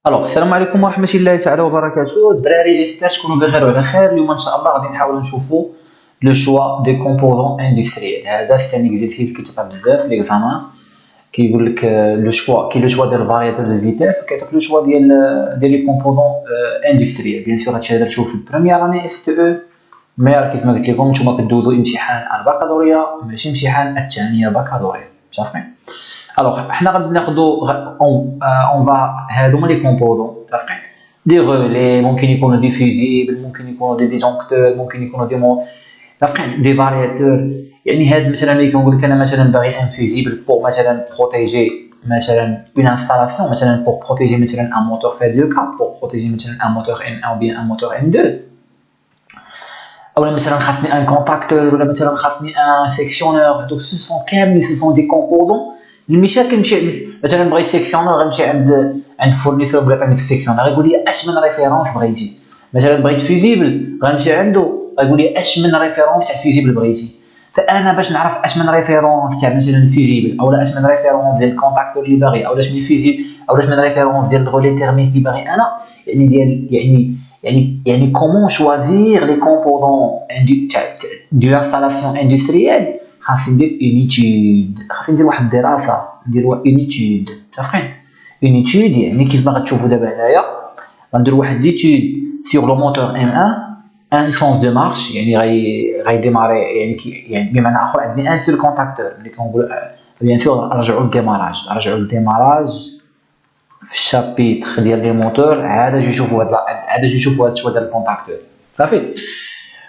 السلام عليكم ورحمة الله تعالى وبركاته الدراري، جيسبر تكونوا بخير وعلى خير. اليوم ان شاء الله غادي نحاولوا نشوفوا لو شوا دي كومبوزون اندستريال. هذا سي ان اكزرسيس كيتعطى بزاف في ليكزامان، كيقول لك لو شوا كاين لو شوا ديال الفارياتور دو فيتيس، وكيعطيك لو شوا ديال لي كومبوزون اندستريال. بيان سور هادشي درتو في البروميير اني اس تي او، مي كيف ما قلت لكم نتوما كدوزو امتحان الباكالوريا ماشي امتحان الثانيه باكالوريا، متفقين؟ حنا غادي ناخدو اون فا هادو هما لي كومبوزون، متفقين؟ دي غولي ممكن يكونوا دي فيزيبل، ممكن يكونوا دي ديجونكتور، ممكن يكونوا دي متفقين دي فارياتور. يعني هاد مثلا ملي كنقول لك انا مثلا باغي ان فيزيبل بور مثلا بروتيجي مثلا اون انستالاسيون، مثلا بور بروتيجي مثلا ان موتور في دو كاب، بور بروتيجي مثلا ان موتور ام 1 او بيان ان موتور ام 2، اولا مثلا خاصني ان كونتاكتور، ولا مثلا خاصني ان سيكسيونور. هادوك سو سون كامل سو سون دي كومبوزون. المثال كنمشي مثلا بغيت سيكسيونور، غنمشي عند فورنيسور بغا يعطيني السيكسيونور، غيقول لي اش من ريفيرونس بغيتي. مثلا بغيت فيزيبل غنمشي عنده غيقول لي اش من ريفيرونس تاع فيزيبل بغيتي. فانا باش نعرف اش من ريفيرونس تاع مثلا فيزيبل، اولا اش من ريفيرونس ديال الكونتاكتور اللي باغي، اولا اش من فيزيبل، اولا اش من ريفيرونس ديال الغولي تيرميك اللي باغي انا، يعني ديال يعني comment choisir les composants de l'installation industrielle. خاص ندير une étude، خاص ندير واحد الدراسة، ندير une étude، متفقين؟ une étude يعني كيف ما غتشوفوا دابا هنايا غندير واحد l'étude sur le moteur M1 un sens de marche، يعني غيديماري، يعني بمعنى اخر عندي ان سول كونتاكتور. ملي كنقول بيان سور نرجعوا للديماراج في الشابيتر ديال لي موتور، عاد اجي نشوفوا هاد الشوا ديال الكونتاكتور. صافي،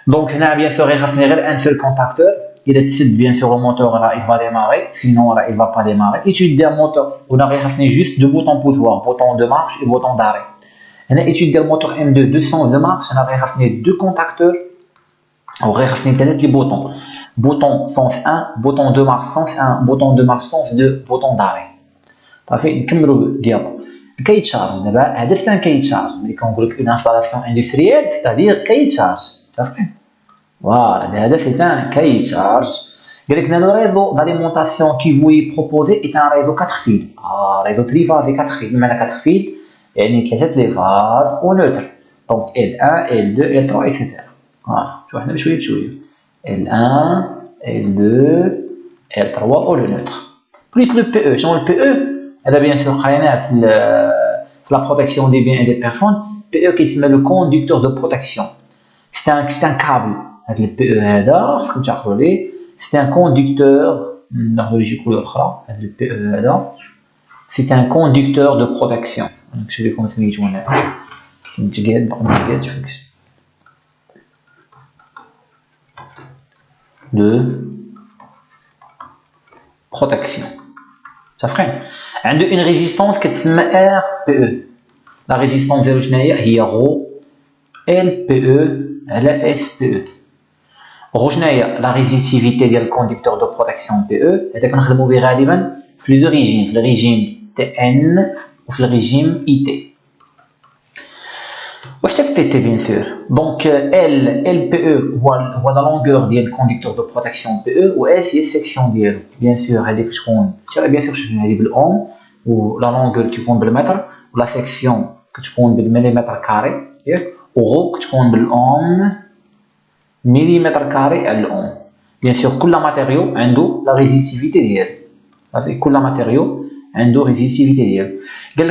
دونك هنا بيان سور غيخافني غير ان سول كونتاكتور. اذا تسد بيان سور الموتور راه il va démarrer، سينون راه il va pas démarrer. étude ديال الموتور ولا غيخافني جوست دو بوطون بوزوار، بوطون دو مارش و بوطون داري. هنا étude ديال الموتور ام 2 200 دو مارش، هنا غيخافني دو كونتاكتور او غيخافني ثلاث لي بوطون، بوطون سونس 1، بوطون دو مارش سونس 1، بوطون دو مارش سونس 2، بوطون داري. صافي نكملوا ديابو. الكاي تشارج دابا هذا سي ان كاي تشارج. ملي كنقول لك اون انستالاسيون اندستريال ستادير كاي تشارج، متفقين؟ فوالا هذا سي ان كاي تشارج. قال لك لو ريزو داليمونطاسيون كي فوي بروبوزي اي ان ريزو 4 فيل، ريزو تريفازي 4 فيل. بمعنى 4 فيل يعني ثلاثه لي فاز او نوتر، دونك L1 L2 L3 اكسيتيرا. شوف حنا بشويه بشويه L1 L2 L3 او لو نوتر بليس لو بي او. شنو البي او؟ هذا بيان سور قريناه في لا بروتيكسيون دي بيان اي دي بيرسون. بي او كيتسمى لو كوندكتور دو بروتيكسيون. سي ان كابل. هذا البي او هذا خصكم تعقلوا ليه، سي ان كوندكتور. ناخذ لي شي كولور اخرى. هذا البي او هذا سي ان كوندكتور دو بروتيكسيون. نكتب لكم سميتو هنا نتقاد باقي ما تقادش فيكس دو بروتيكسيون. متفقين؟ عنده اون ريزيستانس كتسمى ار بي او. لا ريزيستانس ديالو شناهي؟ هي رو ال بي او على اس بي او. رو شناهي؟ لا ريزيستيفيتي ديال الكوندكتور دو بروتيكسيون بي او. هذا كنخدموا به غالبا في لي دو ريجيم، في الريجيم تي ان وفي الريجيم اي تي. واش تاك تي تي بيان سور. دونك ال بي او هو لا لونغور ديال الكوندكتور دو بروتيكسيون بي او، و اس هي السيكسيون ديالو. بيان سور هذيك تكون بيان سور شفنا هذه بالاوم، و لا لونغور تكون بالمتر، و لا سيكسيون كتكون بالمليمتر كاري، ياك؟ و غو كتكون بالاوم مليمتر كاري على الاوم. بيان سور كل ماتيريو عنده لا ريزيستيفيتي ديالو. صافي، كل ماتيريو عنده ريزيستيفيتي ديالو. قال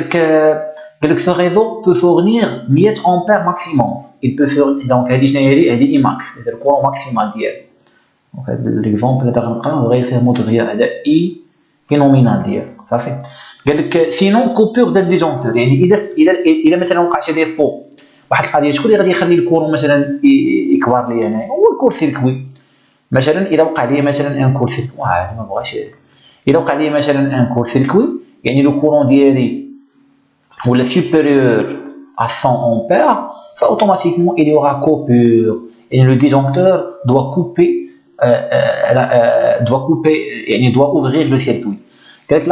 لك ce réseau peut fournir 100 ampères maximum. Il peut fournir donc هذه شنو هي؟ هذه اي ماكس، هذا الكورون ماكسيمال ديالو. دونك هذا ليكزومبل هذا غنقراو غيفهموا دغيا هذا اي نومينال ديالو. صافي، قال لك سينون كوبور ديال ديجونكتور، يعني اذا مثلا وقع شي ديفو واحد القضيه، شكون اللي غادي يخلي الكورون مثلا يكبر لي هنا؟ هو الكور سيركوي. مثلا اذا وقع لي مثلا ان كور سيركوي، ما بغاش، اذا وقع لي مثلا ان كور سيركوي يعني لو كورون ديالي ou le supérieur à 100 ampères, automatiquement il y aura coupure et le disjoncteur doit couper, doit ouvrir le circuit. Donc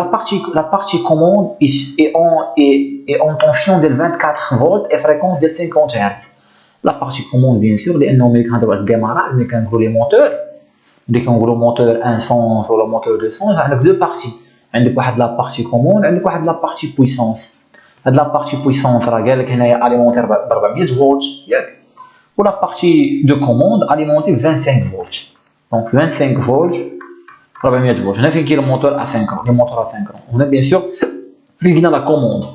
la partie commande est en tension de 24 volts et fréquence de 50 Hz. La partie commande bien sûr, لأنه ملي كنهضروا على الديماراج، ملي كنقولوا لي موتور، ملي كنقولوا موتور 1 سونس ولا موتور 2 سونس، عندك دو بارتي، عندك واحد لا بارتي كوموند، عندك واحد لا بارتي بويسونس. هاد لا بارتي بويسونس راه قال لك هنايا اليمونتير ب 400 فولت ياك، ولا بارتي دو كوموند اليمونتي ب 25 فولت. دونك 25 فولت 400 فولت. هنا فين كاين الموتور اسينكرون، لي موتور اسينكرون. هنا بيان سور فين كاين لا كوموند.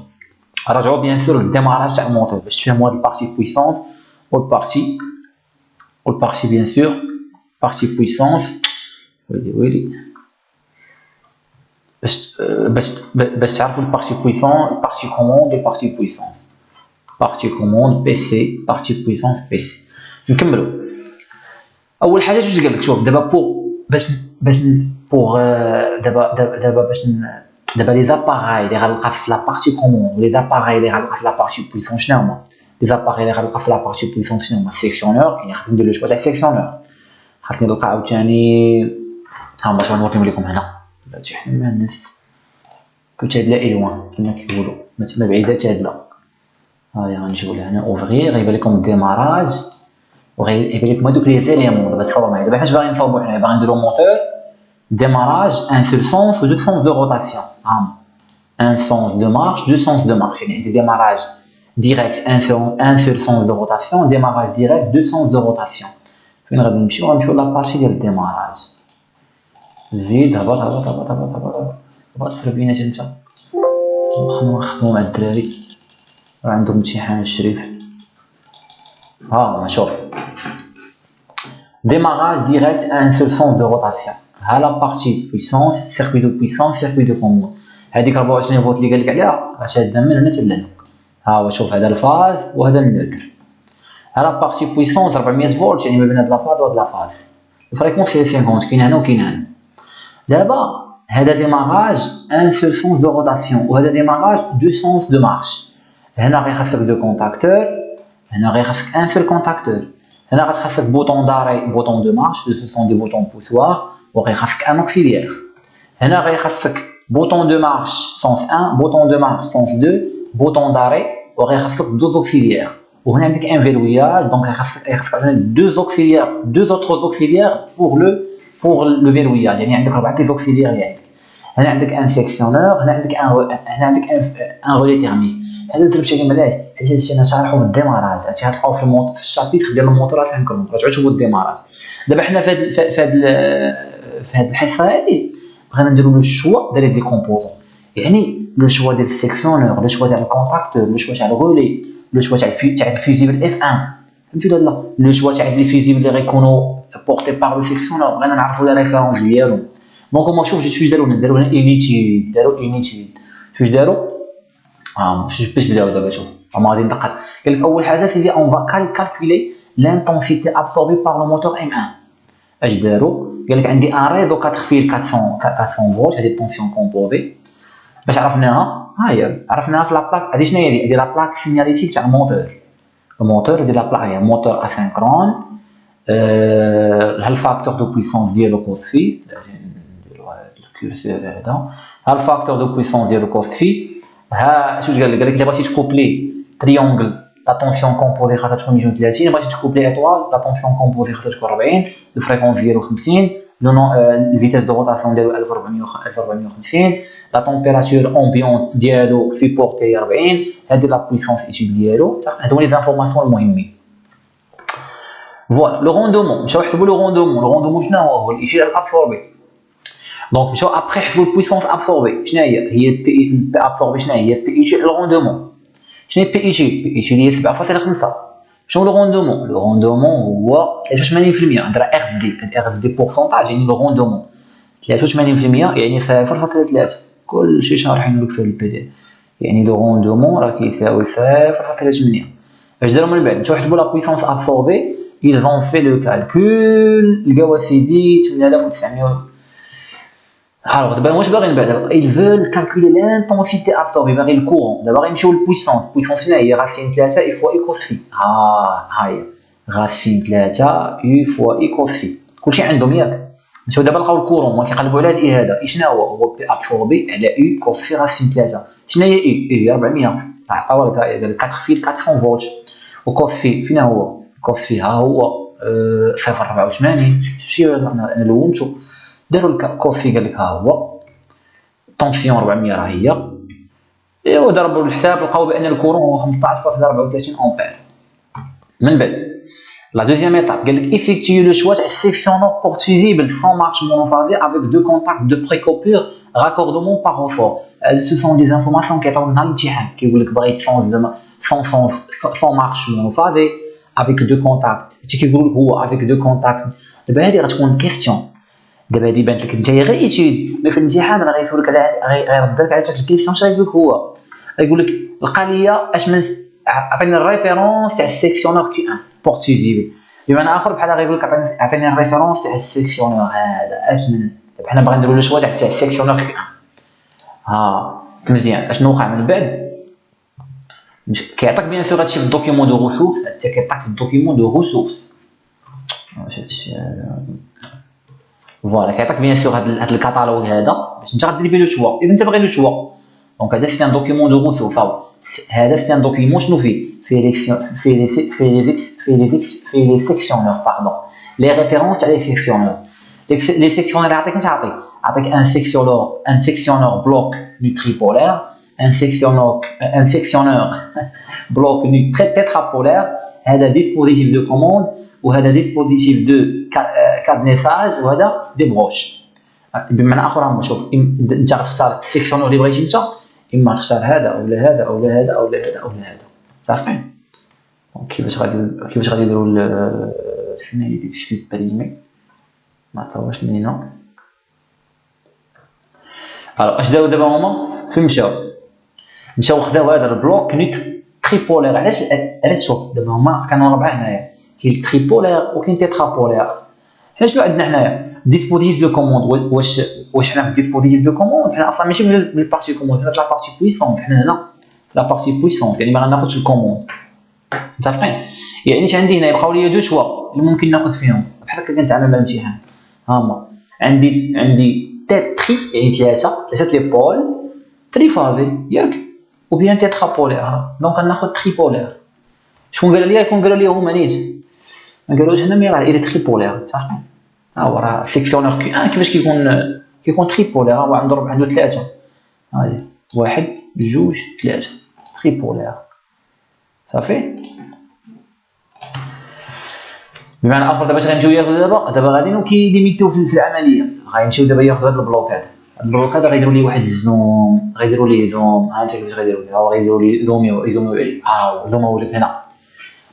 راجعوا بيان سور للديماراج تاع الموتور باش تفهموا هاد البارتي بويسونس والبارتي بيان سور بارتي بويسونس. ويلي باش تعرفوا البارتي بويسون، البارتي كوموند والبارتي بويسونس. بارتي كوموند بي سي، بارتي بويسونس بي سي. نكملوا. اول حاجه واش قال لك؟ شوف دابا دابا لي زاباراي اللي غنلقى في لا بارتي كوموند ولي زاباراي اللي غنلقى في لا بارتي بويسونس شنو هما؟ لي زاباراي اللي غنلقى في لا بارتي بويسونس شنو هما؟ السيكسيونور، يعني خاصني ندير لو شوا تاع السيكسيونور. خاصني نلقى عاوتاني ها باش نوريهم لكم هنا باش حنا ما الناس كنت هاد لا الوان كما كيقولوا ما بعيدات هاد لا. هاهي غنجيو لهنا اوفغي غيبان لكم الديماراج وغيبان لكم هادوك لي زيليمون. دابا تصاوبوا معايا، دابا حنا اش باغيين نصاوبوا؟ حنا باغيين نديرو موتور démarrage, un seul sens ou deux sens de rotation. Un sens de marche, deux sens de marche. يعني démarrage direct, un seul sens de rotation, démarrage direct, deux sens de rotation. فين غادي نمشيو؟ غنمشيو لابارتي ديال الديماراج. زيد هبط هبط هبط هبط هبط هبط في البينات انت. نخدمو مع الدراري راه عندهم امتحان الشريف. ها شوف démarrage direct à un seul sens de rotation. ها لا بارتي بويسونس، سيركوي دو بويسونس، سيركوي دو كوموند. هذيك 24 فولت اللي قال لك عليها راه شادنا من هنا حتى لهنا. ها هو شوف هذا الفاز وهذا النوتر. ها لا بارتي بويسونس 400 فولت، يعني ما بين هاد لا فاز وهاد لا فاز. الفريكونس هي 50 كاين هنا وكاين هنا. دابا هذا ديماراج ان سول سونس دو روتاسيون وهذا ديماراج دو سونس دو مارش. هنا غيخصك دو كونتاكتور، هنا غيخصك ان سول كونتاكتور. هنا غتخصك بوطون داري بوطون دو مارش، دو سو سون دي بوطون بوسوار، وغيخصك ان اوكسيليير. هنا غيخصك بوطون دو مارش سونس 1، بوطون دو مارش سونس 2، بوطون داري، وغيخصك دوز اوكسيليير. وهنا عندك ان فيروياج، دونك غيخصك دوز اوكسيليير، دوز اوتروز اوكسيليير بور لو فيروياج، يعني عندك 4 لي اوكسيليير اللي عندك. هنا عندك ان سيكسيونور، هنا عندك ان رولي تيرميك. هذا درت شي علاش حيت هادشي انا شارحو في الديماراج، هادشي غتلقاو في الموتور في الشابيتر ديال الموتور اسينكرون. رجعوا شوفوا الديماراج. دابا حنا في هاد الحصه هادي بغينا نديرو لو شوا ديال لي كومبوزون، يعني لو شوا ديال السيكسيونور، لو شوا تاع الكونتاكتور، لو شوا تاع الغولي، لو شوا تاع الفيزيبل اف 1. فهمتوا ولا لا؟ لو شوا تاع لي فيزيبل اللي غيكونوا بورتي بار لو سيكسيونور، بغينا نعرفوا لا ريفيرونس ديالهم. دونك هما شوف شوش داروا هنا اينيتيل، شوش داروا باش بداو دابا. شوف هما غادي ندقق. قال لك اول حاجه سيدي اون فا كالكولي لانتونسيتي ابسوربي بار لو موتور ام 1. اش داروا؟ قال لك عندي ان ريزو 4 فيل 400 فولت، هذه الطونسيون كومبوزي. باش عرفناها ها هي عرفناها في لابلاك هذه. شنو هي؟ هذه لابلاك سيناليتيك تاع الموتور. الموتور هذه لابلاك هي موتور اسينكرون. ها الفاكتور دو بويسونس ديالو كوس في، نديرو هذا الكورسور هذا. ها الفاكتور دو بويسونس ديالو كوس في. ها شوف قال لك الا بغيتي تكوبلي تريونغل لا طونسيون كومبوزي خاصها تكون 32، بغيتي تكوبلي ايطوال لا طونسيون كومبوزي خاصها تكون 40، الفريكونس ديالو 50، الفيتاس دو روتاسيون ديالو 1450، لا طومبيراتور امبيونت ديالو سيبورتي 40. هذه لا بويسونس ايتيب ديالو. هادو لي زانفورماسيون المهمين. فوالا لو روندومون مشاو يحسبوا لو روندومون شنو هو الاشاره الابسوربي. دونك مشاو ابخي يحسبوا البويسونس ابسوربي. شنو هي بي ابسوربي؟ شنو هي بي اي جي لو روندومون؟ شنو هي بي اي جي؟ بي اي جي هي 7.5. شنو لو روندومون؟ لو روندومون هو 83%. ندير ار دي بورسونتاج يعني لو روندومون 83% يعني 0.3. كلشي شارحين لك في البي دي. يعني لو روندومون راه كيساوي 0.8. اش داروا من بعد؟ مشاو يحسبوا لا بويسونس ابسوربي. ils ont fait le calcul لقاو سيدي 8900. Alors دابا واش باغيين بعدا؟ ils veulent calculer l'intensité absorbée باغي الكورون. دابا غيمشيو للبويسونس شنو هي؟ غاسين 3 اي فوا اي كوس في. ها هي غاسين 3 اي فوا اي كوس في. كلشي عندهم ياك. مشاو دابا لقاو الكورون ما كيقلبوا على الاي هذا. شنو هو بي ابسوربي على اي كوس في غاسين 3. شنو هي اي؟ 400. راه عطاو لك 4 فيل 400 فولت. وكوس في فين هو؟ كوس في ها هو 0.84. شي انا لونتو داروا الكوفي قال لك ها هو طونسيون 400 راه هي ايوا ضربوا الحساب لقاو بان الكورون هو 15.34 امبير. من بعد la deuxième étape قال لك effectuer le choix تاع sectionneur porte fusible sans marche monophasée avec deux contacts de pré-coupure raccordement par ressort. Ce sont des informations كيعطيو لنا الامتحان كيقول لك بغيت sans marche monophasée avec deux contacts حتى كيقول لك هو avec deux contacts. دابا هذه غتكون كيستيون، دابا هذه بانت لك انت غير ايتيود مي في الامتحان راه غيسولك غيرد لك على شكل الكيستيون. اش غيقول لك هو؟ غيقول لك لقى ليا اش من عطيني الريفيرونس تاع السيكسيونور كي 1 بورت فيزيبل. بمعنى اخر بحال غيقول لك عطيني الريفيرونس تاع السيكسيونور هذا اش من. دابا حنا باغيين نديرو لو شوا تاع السيكسيونور كي 1. ها مزيان اشنو وقع من بعد؟ كيعطيك بيان سور هادشي في الدوكيمون دو ريسورس، حتى كيعطيك في الدوكيمون دو ريسورس. واش هادشي فوالا كيعطيك بيان سور هاد الكاتالوج هذا باش انت غدير بيه لو شوا. اذا انت باغي لو شوا دونك هذا سي ان دوكيمون دو ريسورس. هذا سي ان دوكيمون شنو فيه لي سيكسيونور باردون لي ريفيرونس تاع لي سيكسيونور. لي سيكسيونور اللي عطيك انت عطيك ان سيكسيونور بلوك نوتريبولير، ان سيكسيونور بلوك تيترابولير. هذا ديسبوزيتيف دو كوموند وهذا ديسبوزيتيف دو كادنيساج وهذا دي بروش. بمعنى اخر شوف انت غتختار السيكسيونور اللي بغيتي انت، اما تختار هذا اولا هذا اولا هذا اولا هذا اولا هذا. صافين. كيفاش غادي يديروا حنا اللي ديك الشيء بريمي ما عطاوش لينا. الو اش داو دابا هما فين مشاو خداو هذا البلوك نيت تريبولير. علاش شوف دابا هما كانوا 4 هنايا، كاين تريبولير وكاين تيترابولير. حنا شنو عندنا حنايا ديسبوزيتيف دو كوموند. واش حنا في الديسبوزيتيف دو كوموند حنا اصلا ماشي من البارتي كوموند، حنا في لا بارتي بويسونت. حنا هنا في لا بارتي بويسونت يعني ما غناخذش الكوموند. متفقين؟ يعني عندي هنا يبقاو لي دو شوا اللي ممكن ناخذ فيهم بحال هكا كنتعامل مع الامتحان. هما عندي تري يعني ثلاثه لي بول تريفازي ياك وبيان تيترابولير. دونك غناخذ تريبولير. شكون قال لي؟ قالوا لي هما نيت ما قالوش هنا مي راه الى تريبولير. متفقين؟ ها هو راه سيكسيونور كي 1 كيفاش كيكون تريبولير. هو عنده ثلاثه. هاي 1 2 3 تريبولير. صافي. بمعنى اخر دابا اش غنمشيو ياخذوا دابا غادي كيليميتو في العمليه. غيمشيو دابا ياخذوا هاد البلوك هذا. غيديروا لي واحد الزوم، غيديروا لي زوم. ها انت كيفاش غيديروا لي؟ غيديروا لي زوميو عليه. زومو لك هنا.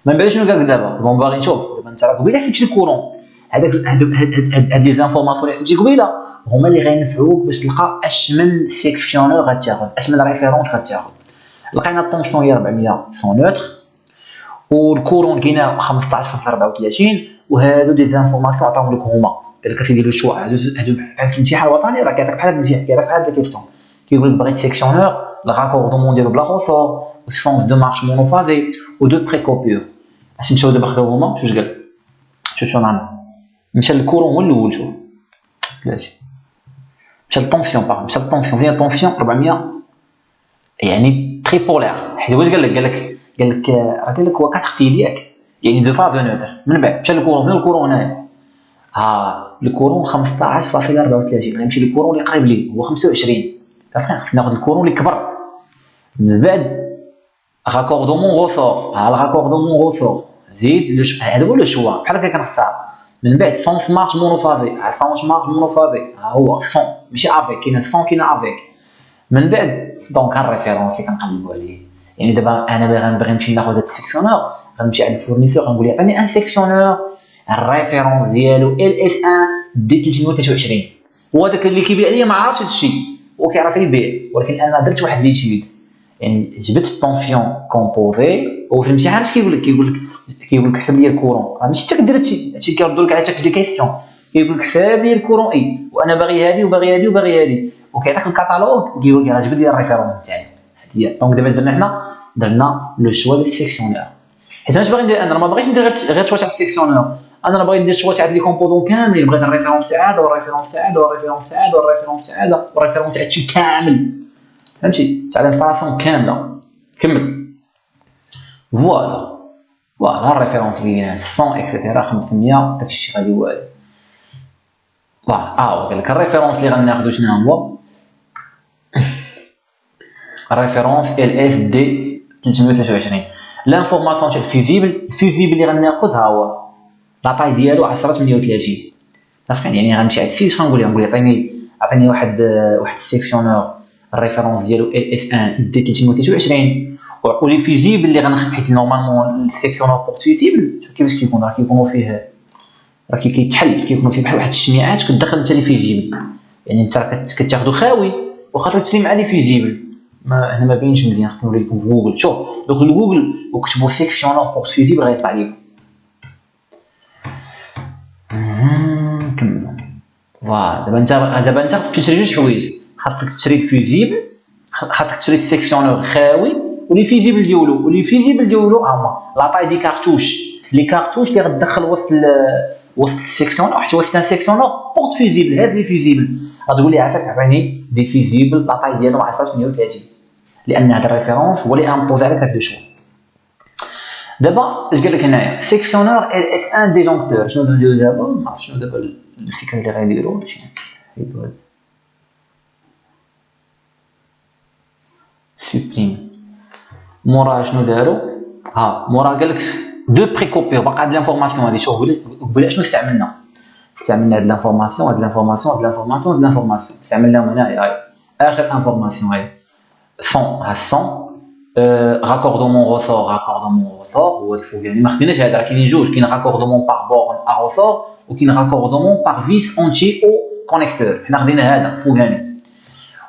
من بعد شنو قال لك دابا؟ باغي نشوف دابا انت راه قبيله حسبتي الكورون. هاد لي زانفورماسيون اللي حسبتي قبيله هما اللي غينفعوك باش تلقى اش من سيكسيونور غتاخذ، اش من ريفيرونس غتاخذ. لقينا الطونسيون هي 400 سون نوتر والكورون كاينه 15.34 وهادو دي زانفورماسيون عطاهم لك هما. قال لك سيدي لو شوا هادو بحال في الامتحان الوطني راه كيعطيك بحال هاد الامتحان كيعطيك بحال هاد الكيستيون. كيقول لك بغيت سيكسيونور لاكوردمون ديالو بلا روسور والسونس دو مارش مونوفازي ودو بريكوبور. اش نمشيو دابا خداو هما شوف قال شو معنا. مشى الكورون هو الاول. شوف بلاتي مشى الطونسيون مشى الطونسيون. هي الطونسيون 400 يعني تريبولير. حيت واش قال لك راه قال لك هو 4 فيلياك يعني دو فاز نوتر. من بعد مشى الكورون. فين الكورون هنايا؟ الكورون 15.34. غيمشي الكورون اللي قريب ليه هو 25. خصنا ناخذ الكورون اللي كبر. من بعد راكوردمون غوسور. الراكوردمون غوسور زيد هذا هو لو شوا بحال هكا كنختار. من بعد سونس مارش مونوفازي. سونس مارش مونوفازي هو سون ماشي افيك. كاينه سون كاينه افيك. من بعد دونك الريفيرونس اللي كنقلبوا عليه. يعني دابا انا باغي نمشي ناخذ هاد السيكسيونور غنمشي عند الفورنيسور غنقول له عطيني ان سيكسيونور الريفيرونس ديالو ال اس 1 دي 323. وهذاك اللي كيبيع ليا ما عرفش هذا الشيء وكيعرف يبيع. ولكن انا درت واحد ليتيود يعني جبت الطونسيون كومبوزي. وفي الامتحان اش كيقول لك حسب لي الكورون. راه ماشي انت كدير هادشي كيردوا لك على شكل دي كيسيون. كيقول لك حسب لي الكورون اي وانا باغي هذه وباغي هذه وباغي هذه وكيعطيك الكاتالوج وكيقول لك راه جبد لي الريفيرونس تاعي. هي دونك دابا درنا لو شوا ديال السيكسيونور. حيت انا باغي ندير انا ما باغيش ندير غير شوا تاع السيكسيونور. انا باغي ندير شوا تاع لي كومبوزون كاملين. بغيت الريفيرونس تاع هذا والريفيرونس تاع هذا والريفيرونس تاع هذا والريفيرونس تاع هذا والريفيرونس تاع هادشي كامل. فهمتي تاع الانستالاسيون كامله. كمل فوالا الريفيرونس اللي هنا 100 اكسيتيرا 500 داكشي غادي والو. فوالا قال لك الريفيرونس اللي غناخذو شنو هو. référence LSD 323. l'informاسيون تاع الفيزيبل اللي غناخذ ها هو لا طاي ديالو 1038. فهمتني؟ يعني غنمشي عند السيت شنو نقول عطيني واحد السيكسيونور الريفيرونس ديالو LS1 دي 323 ولي فيزيبل اللي غناخذ حيت نورمالمون السيكسيونور بورت فيزيبل شوف كيفاش كيكون راه كيكونوا فيه راه كيتحل كيكونوا فيه بحال واحد الشميعات كتدخل انت لي فيزيبل يعني انت كتاخذو خاوي وخاطر تسلي مع لي فيزيبل ما هنا ما باينش مزيان خصني نوريكم في جوجل شوف دوك جوجل وكتبوا سيكسيونور بورت فيزيبل غيطلع لكم نكملوا فوالا دابا انت خصك تشري جوج حوايج خاصك تشري فيزيبل خاصك تشري السيكسيونور خاوي ولي فيزيبل ديالو هما لا طاي دي كارتوش لي كارتوش اللي غتدخل وسط السيكسيونور حيت وسط السيكسيونور بورت فيزيبل هاد لي فيزيبل غتقول لي عافاك عطيني دي فيزيبل لا طاي ديالهم 1038 لان هذا الريفيرونس هو اللي امبوز عليك هاد لو شو. دابا اش قال لك هنايا سيكسيونور LS1 ديجونكتور شنو نديرو دابا ما عرفتش شنو دابا الفكره اللي غيديروا باش نحيدو هذا سوبريم مورا شنو داروا مورا قال لك دو بريكوبير باقا هاد لانفورماسيون هادي شوف قبل شنو استعملنا هاد لانفورماسيون استعملناهم هنايا اخر انفورماسيون هاي son raccordement ressort هو الفوقاني ما خديناش هذا راه كاينين جوج كاين raccordement par borne à ressort وكاين raccordement par vis entier au connecteur حنا خدينا هذا الفوقاني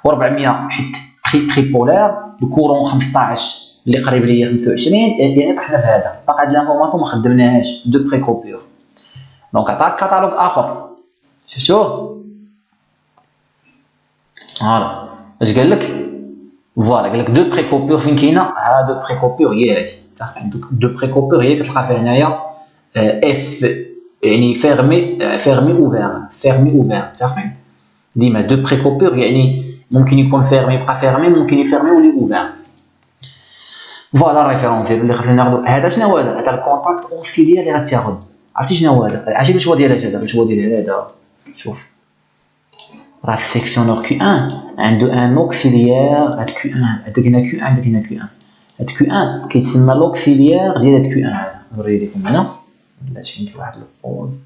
و400 حيت تريبولار الكورون 15 اللي قريب ليا 25 يعني طحنا في هذا باقا هاد لانفورماسيون ما خدمناهاش دو بريكوبير دونك عطاك كاتالوج اخر شفتوه فوالا اش قال لك فوالا قال لك دو بريكوبير فين كاينه هادو بريكوبير هي هادي تعرفين دو بريكوبير هي كتلقى فيها هنايا اف يعني فيرمي اوفير تعرفين ديما دو بريكوبير يعني ممكن يكون فيرمي يبقى فيرمي ممكن يفيرمي ولا اوفير فوالا الريفيرونس اللي خصنا ناخذ هذا شنو هو هذا الكونتاكت اوكسيليير اللي غتاخذ عرفتي شنو هو هذا عرفتي باش هو داير هذا شوف راه السيكسيونور Q1 عنده ان اوكسيليير هاد Q1 عندك هنا Q1 عندك هنا Q1 هاد Q1 كيتسمى لوكسيليير ديال هاد Q1 هذا نوريكم هنا بلاتي ندير واحد البوز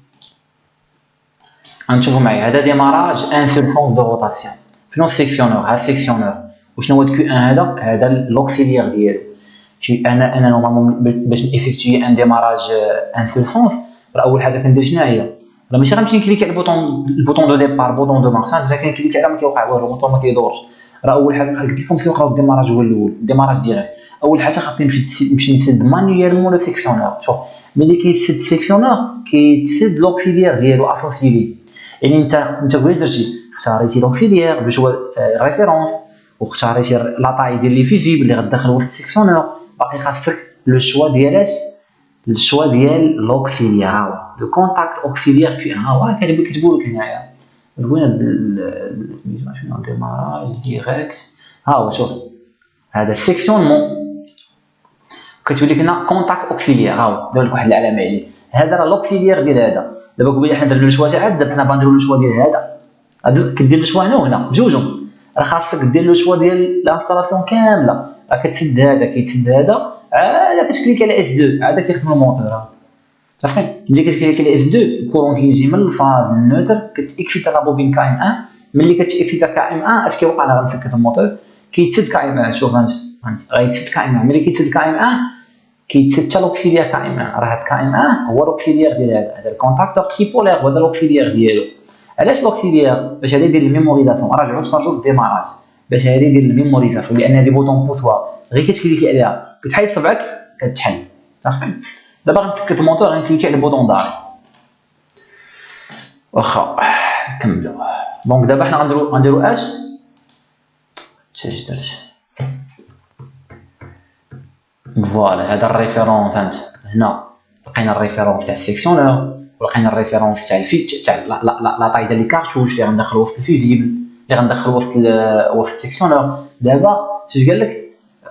غنشوفوا معايا هذا ديماراج ان سول سونس دو روتاسيون فين السيكسيونور ها السيكسيونور وشنو هو هاد Q1 هذا لوكسيليير ديالو شي انا نورمالمون باش نيفيكتوي ان ديماراج ان سول سونس راه اول حاجه كندير شنو هي راه ماشي غنمشي نكليكي على البوطون دو ديبار بوطون دو مارش حتى كنكليكي على ما كيوقع والو الموطور ما كيدورش راه اول حاجه قلت لكم سيو نقراو الديماراج هو الاول الديماراج ديريكت اول حاجه خاصني نمشي نسد مانيوالمون لو سيكسيونور شوف ملي كيتسد السيكسيونور كيتسد لوكسيليير ديالو اسوسيلي يعني انت واش درتي اختاريتي لوكسيليير باش هو ريفيرونس واختاريتي لا طاي ديال لي فيزيبل اللي غتدخل وسط السيكسيونور باقي خاصك لو شوا ديال لوكسيليير ها هو لو كونتاكت اوكسيليير كي ها هو كيكتبوا لك هنايا وين شنو ديماراج ديريكت ها هو شوف هذا السيكسيونمون كتولي لك هنا كونتاكت اوكسيليير ها هو دار لك واحد العلامه عليه هذا راه لوكسيليير ديال هذا دابا قبيله حنا درنا الشوا تاع دابا حنا غنديروا الشوا ديال هذا كدير الشوا هنا وهنا بجوجهم راه خاصك دير لو شوا ديال لانستالاسيون كامله راه كتسد هذا كيتسد هذا عاد كتكليك على S2 عاد كيخدم الموتور صافي ملي كتكليك على S2 الكورون كيجي من الفاز النوتر كتاكسيتا لا بوبين كايم 1 ملي كتاكسيتا كايم 1 اش كيوقع انا غنسكت الموتور كيتسد كايم 1 شوف انت غيتسد كايم 1 ملي كيتسد كايم 1 كيتسد حتى لوكسيليير كايم 1 راه هاد كايم 1 هو لوكسيليير ديال هذا الكونتاكتور تريبولير وهذا لوكسيليير ديالو علاش لوكسيليير باش هذا يدير الميموريزاسيون راجعوا تفرجوا في الديماراج باش هذا يدير الميموريزاسيون لان هذه بوطون بوسوا غير كتكليكي عليها كتحيد صبعك كتحل صافي دابا غنسكت الموتور غنكليكي على البوطون داري واخا نكملوا دونك دابا حنا غنديروا اش درت فوالا هذا الريفيرونس انت هنا لقينا الريفيرونس تاع السيكسيونور ولقينا الريفيرونس تاع الفيت تاع لا طاي ديال لي كارتوش اللي غندخل وسط الفيزيبل اللي غندخل وسط السيكسيونور دابا اش قال لك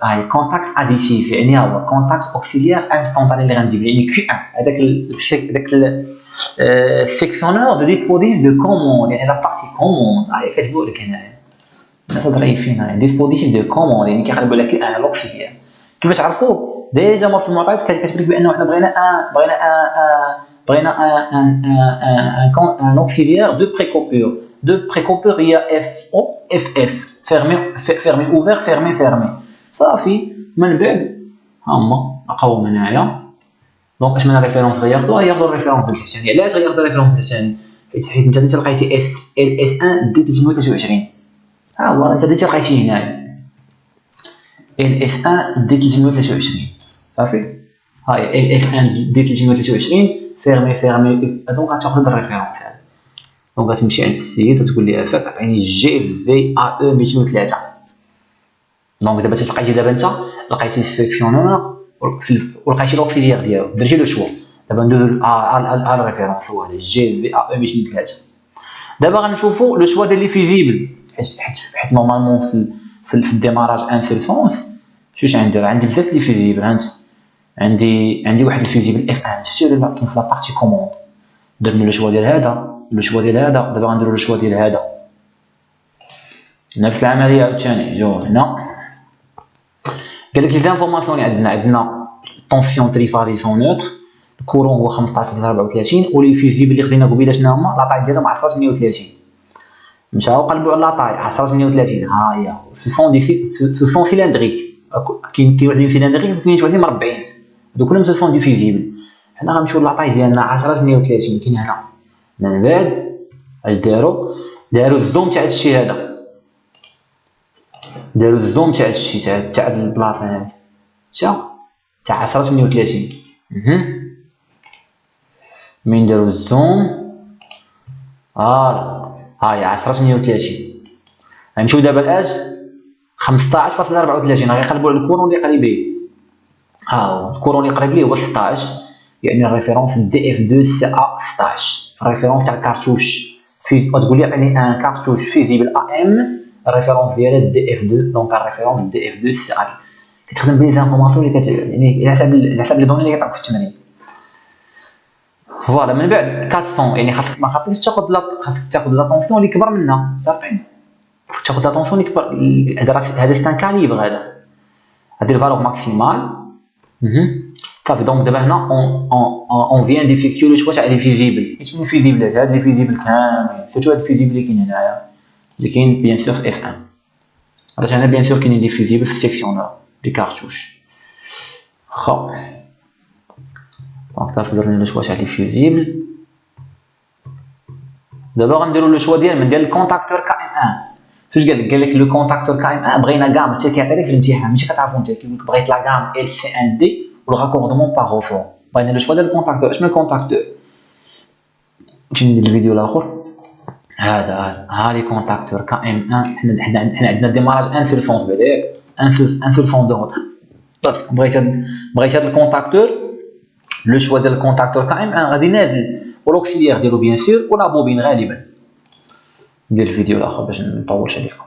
هاي كونتاكت اديتيف يعني هو كونتاكت اوكسيليير انستونطاني اللي غنجيب يعني كيو 1 هذاك السيكسيونور دو ديسبوزيتيف دو كوموند يعني لا بارتي كوموند هاي كتبوا لك هنايا الناس ضعيفين. هاي ديسبوزيتيف دو كوموند يعني كيقلبوا لك ان لوكسيليير. كيفاش عرفوا؟ ديجا ما في المعطيات كتبت لك بانه حنا بغينا ان اوكسيليير دو بريكوبور هي اف او اف اف فيرمي اوفير فيرمي صافي. من بعد هما لقاو هنايا دونك اش من ريفيرونس غياخدوها؟ ياخدو الريفيرونس الثاني. علاش غياخدو الريفيرونس الثاني؟ حيت انت ديجا لقيتي اس ال اس 1 دي 323. ها هو انت ديجا لقيتي هنايا ال اس 1 دي 323 صافي. هاي ال اس 1 دي 323 فيرمي دونك غتاخد الريفيرونس هذا. دونك غتمشي عند السيد تقول ليه عافاك عطيني جي في ا او 203. دونك دابا تلقايتي دابا انت لقيتي السيكسيونور ولقيتي لوكسيليير ديالو درتي لو شوا. دابا ندوزو على الريفيرونس هو هذا جي في ا او 203. دابا غنشوفوا لو شوا ديال لي فيزيبل حيت نورمالمون في الديماراج ان سول سونس شوش عندي؟ راه عندي بزاف لي فيزيبل. هانت عندي واحد الفيزيبل اف 1 شفتي دابا كاين في لابارتي كوموند درنا لو شوا ديال هذا لو شوا ديال هذا. دابا غنديرو لو شوا ديال هذا نفس العمليه عاوتاني. جو هنا قال لك لي زانفورماسيون اللي عندنا طونسيون تريفازي سون نوتر الكورون هو 15.34 ولي فيزيبل اللي خدينا قبيله شنو هما؟ لاطاي ديالهم 10.38. مشاو قلبوا على لاطاي 10.38. ها هي سو سون سيلندريك. كاين وحدين سيلندريك وكاين وحدين مربعين هادو كلهم سو سون دي فيزيبل. حنا غنمشيو لاطاي ديالنا 10.38 كاين هنا. من بعد اش داروا الزوم تاع هادشي هذا داروا الزوم تاع هادشي تاع هاد البلاصه هادي تاع 10.38. من داروا الزوم هاي 10.38. غنمشيو دابا لاش 15.34 غيقلبوا على الكورون اللي قريب ليه. ها هو الكورون اللي قريب ليه هو 16 يعني الريفيرونس دي اف 2 سي ا 16 الريفيرونس تاع الكارتوش تقول لي عطيني ان كارتوش فيزيبل ا ام الريفيرونس ديالها دي اف 2 دونك الريفيرونس دي اف 2 سي ا كتخدم بلي زانفورماسيون اللي يعني على حساب لي دوني اللي كيعطيوك في التمرين. فوالا من بعد 400 يعني ما خاصكش تاخذ لاتونسيون اللي كبر منها صافي. تاخذ لاتونسيون اللي كبر هذا ستان كاليبر هذا هذه الفالور ماكسيمال. صافي دونك دابا هنا اون فيان ديفيكتيو لو شوا تاع لي فيزيبل. اش من فيزيبلات؟ هاد لي فيزيبل كاملين سيرتو هاد الفيزيبل اللي كاين هنايا اللي كاين بيان سور اف 1 راه هنا بيان سور كاينين دي فيزيبل في السيكسيونور دي كارتوش. خا دونك صافي درنا لو شوا تاع لي فيزيبل. دابا غنديرو لو شوا ديال الكونتاكتور كا ام 1. فاش قال لك لو كونتاكتور كا ام 1 بغينا كاع حتى كيعطي لك في الامتحان ماشي كتعرفو انت كيقول لك بغيت لا غام ال سي ان دي والراكوردمون باغ روفور. بغينا لو شوا ديال الكونتاكتور. اش من الكونتاكتور؟ نمشي ندير الفيديو الاخر هذا ها لي كونتاكتور كا ام 1. حنا عندنا ديماراج ان سول سونس بعدا ان سول سون دو بغيت هاد الكونتاكتور لو شوا ديال الكونتاكتور كا ام 1 غادي نازل ولوكسيليير ديالو بيان سور ولا بوبين غالبا. ندير الفيديو الاخر باش نطولش عليكم.